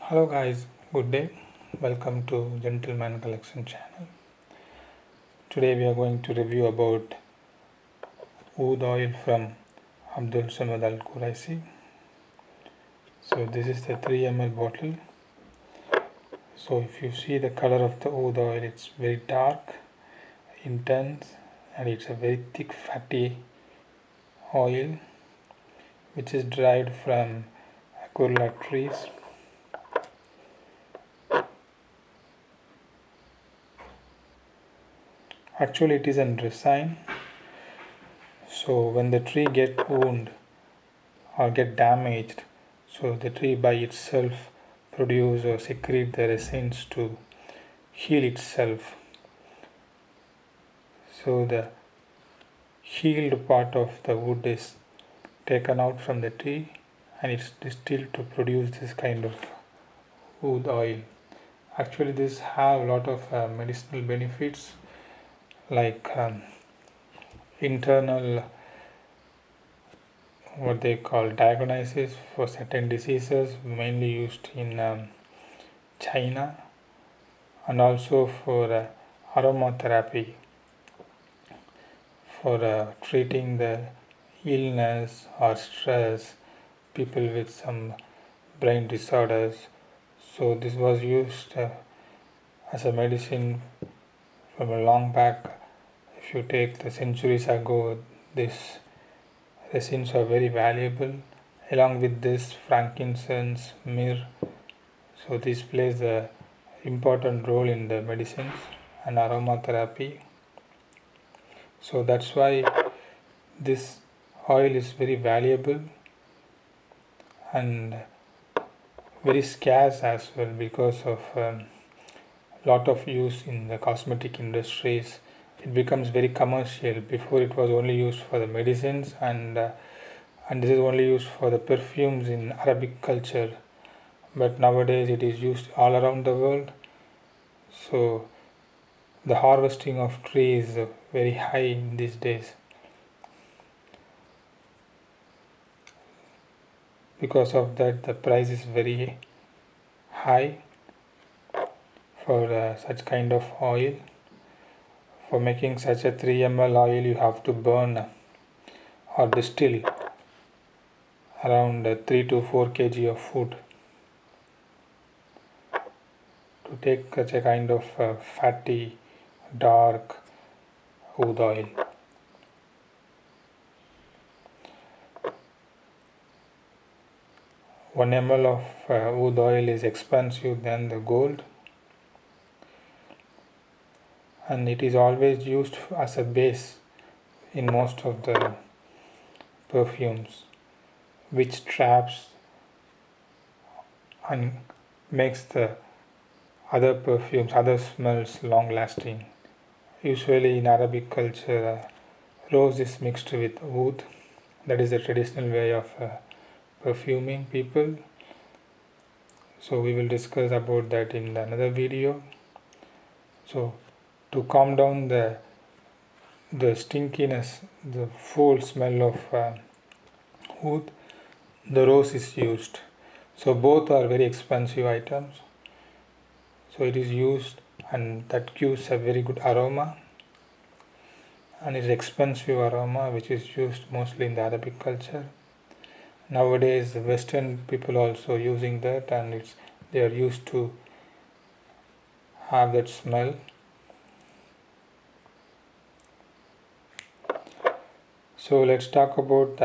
Hello guys, good day. Welcome to Gentleman Collection channel. Today we are going to review about oud oil from Abdul Al Qurashi. So this is the 3 ml bottle. So if you see the color of the oud oil, it's very dark, intense, and it's a very thick fatty oil which is derived from Akurla trees. Actually it is a resin. So when the tree get wound or get damaged, so the tree by itself produce or secrete the resins to heal itself. So the healed part of the wood is taken out from the tree and it's distilled to produce this kind of wood oil. Actually this have a lot of medicinal benefits like internal what they call diagnosis for certain diseases mainly used in China, and also for aromatherapy for treating the illness or stress, people with some brain disorders. So this was used as a medicine from a long back. If you take the centuries ago, these resins are very valuable. Along with this, frankincense, myrrh. So this plays a important role in the medicines and aromatherapy. So that's why this oil is very valuable and very scarce as well because of lot of use in the cosmetic industries. It becomes very commercial. Before it was only used for the medicines and this is only used for the perfumes in Arabic culture. But nowadays it is used all around the world. So the harvesting of trees is very high in these days. Because of that, the price is very high for such kind of oil. For making such a 3 ml oil, you have to burn or distill around 3 to 4 kg of food to take such a kind of fatty, dark oud oil. One ml of oud oil is expensive than the gold, and it is always used as a base in most of the perfumes, which traps and makes the other perfumes, other smells long lasting. Usually in Arabic culture, rose is mixed with oud. That is the traditional way of perfuming people. So we will discuss about that in another video. So to calm down the stinkiness, the foul smell of oud, the rose is used. So both are very expensive items. So it is used and that gives a very good aroma, and it's expensive aroma which is used mostly in the Arabic culture. Nowadays Western people also using that, and they are used to have that smell. So let's talk about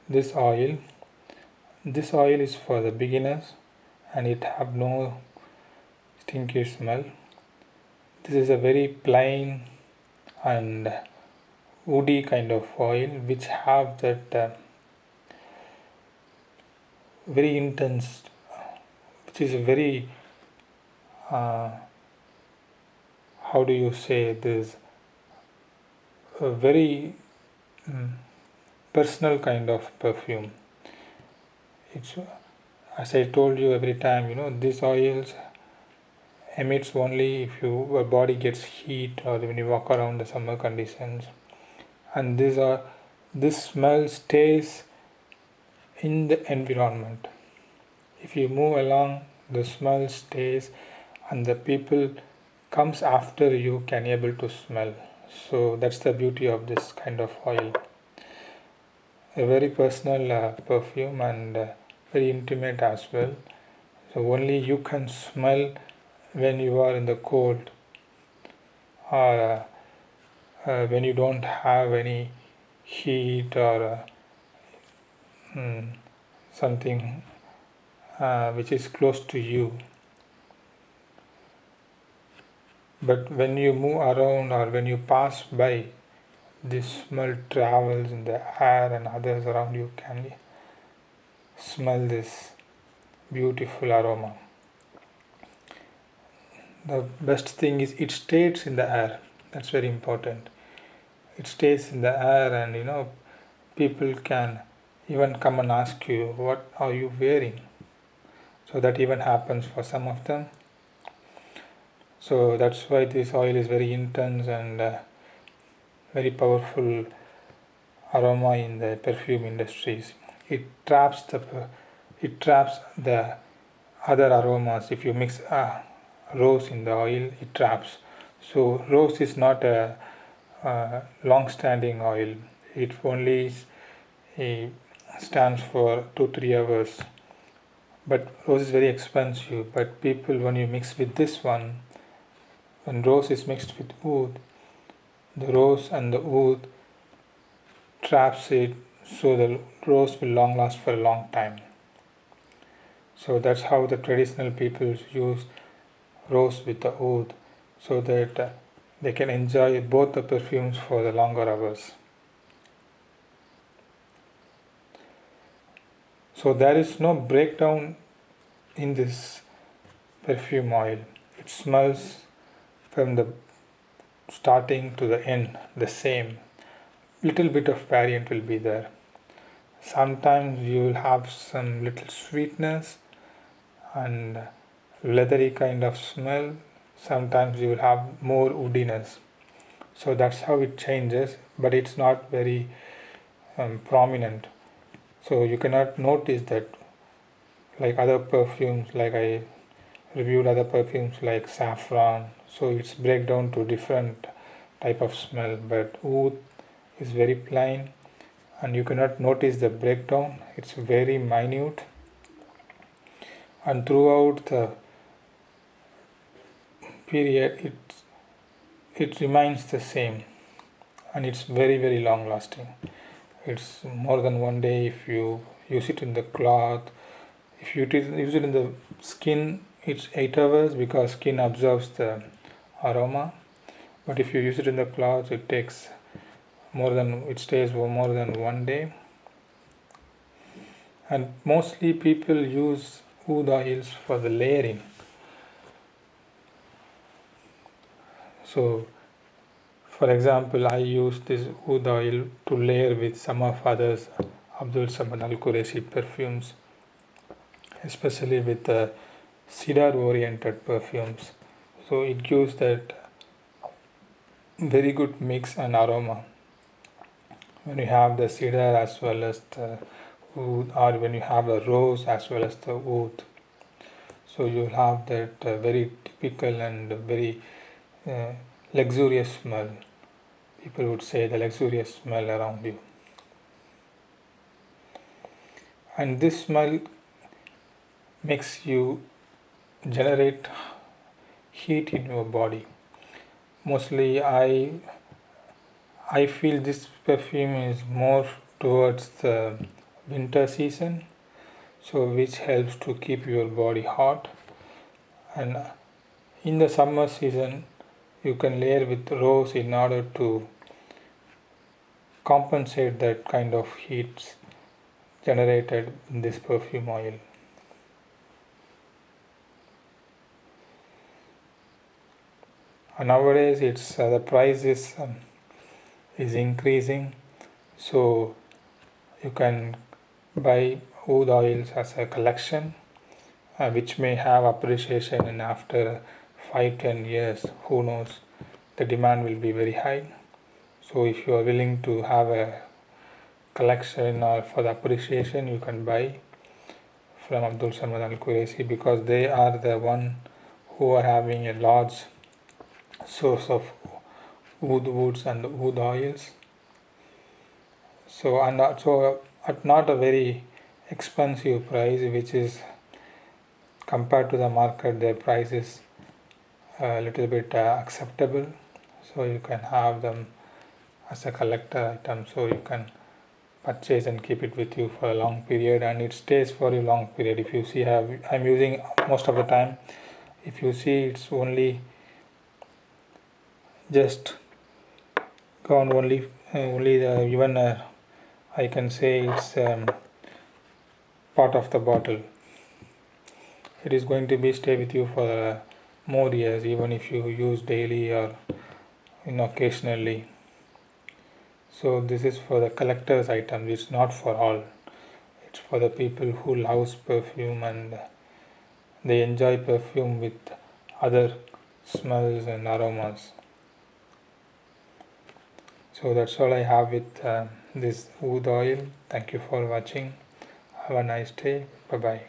this oil. This oil is for the beginners and it have no stinky smell. This is a very plain and woody kind of oil which have that very intense, which is very how do you say this, a very personal kind of perfume. It's, as I told you every time, these oils emits only if your body gets heat or when you walk around the summer conditions, and this smell stays in the environment. if you move along, the smell stays, and the people comes after you can able to smell. So that's the beauty of this kind of oil. A very personal perfume and very intimate as well. So only you can smell when you are in the cold or when you don't have any heat or something which is close to you. But when you move around or when you pass by, this smell travels in the air and others around you can smell this beautiful aroma. The best thing is it stays in the air. That's very important. It stays in the air, and people can even come and ask you, what are you wearing? So that even happens for some of them. So that's why this oil is very intense and very powerful aroma in the perfume industries. It traps the other aromas. If you mix rose in the oil, it traps. So rose is not a long-standing oil. It only stands for 2-3 hours. But rose is very expensive. But people, when you mix with this one, when rose is mixed with oud, the rose and the oud traps it, so the rose will long last for a long time. So that's how the traditional people use rose with the oud, so that they can enjoy both the perfumes for the longer hours. So there is no breakdown in this perfume oil. It smells from the starting to the end the same. Little bit of variant will be there. Sometimes you will have some little sweetness and leathery kind of smell. Sometimes you will have more woodiness. So that's how it changes, but it's not very prominent. So you cannot notice that like other perfumes, like I reviewed other perfumes like saffron. So it's break down to different type of smell, but oud is very plain and you cannot notice the breakdown. It's very minute, and throughout the period it remains the same, and it's very long lasting. It's more than one day. If you use it in the cloth, if you use it in the skin, it's 8 hours because skin absorbs the aroma. But if you use it in the cloth, it stays for more than one day. And mostly people use oud oils for the layering. So for example, I use this oud oil to layer with some of others Abdul Qurashi perfumes, especially with the cedar oriented perfumes. So it gives that very good mix and aroma when you have the cedar as well as the oud, or when you have a rose as well as the oud. So you have that very typical and very luxurious smell. People would say the luxurious smell around you. And this smell makes you generate heat in your body. Mostly I feel this perfume is more towards the winter season, so which helps to keep your body hot. And in the summer season you can layer with rose in order to compensate that kind of heat generated in this perfume oil. And nowadays it's the price is increasing, so you can buy oud oils as a collection, which may have appreciation, and after 5-10 years, who knows, the demand will be very high. So if you are willing to have a collection or for the appreciation, you can buy from Abdul Samad Al Qurashi, because they are the one who are having a large source of wood woods and wood oils. So and also at not a very expensive price, which is compared to the market, their price is a little bit acceptable. So you can have them as a collector item. So you can purchase and keep it with you for a long period, and it stays for a long period. If you see, I'm using most of the time. If you see, it's just gone only the even I can say it's part of the bottle. It is going to be stay with you for more years, even if you use daily or occasionally. So this is for the collector's item. It's not for all. It's for the people who loves perfume and they enjoy perfume with other smells and aromas. So that's all I have with this wood oil. Thank you for watching. Have a nice day. Bye bye.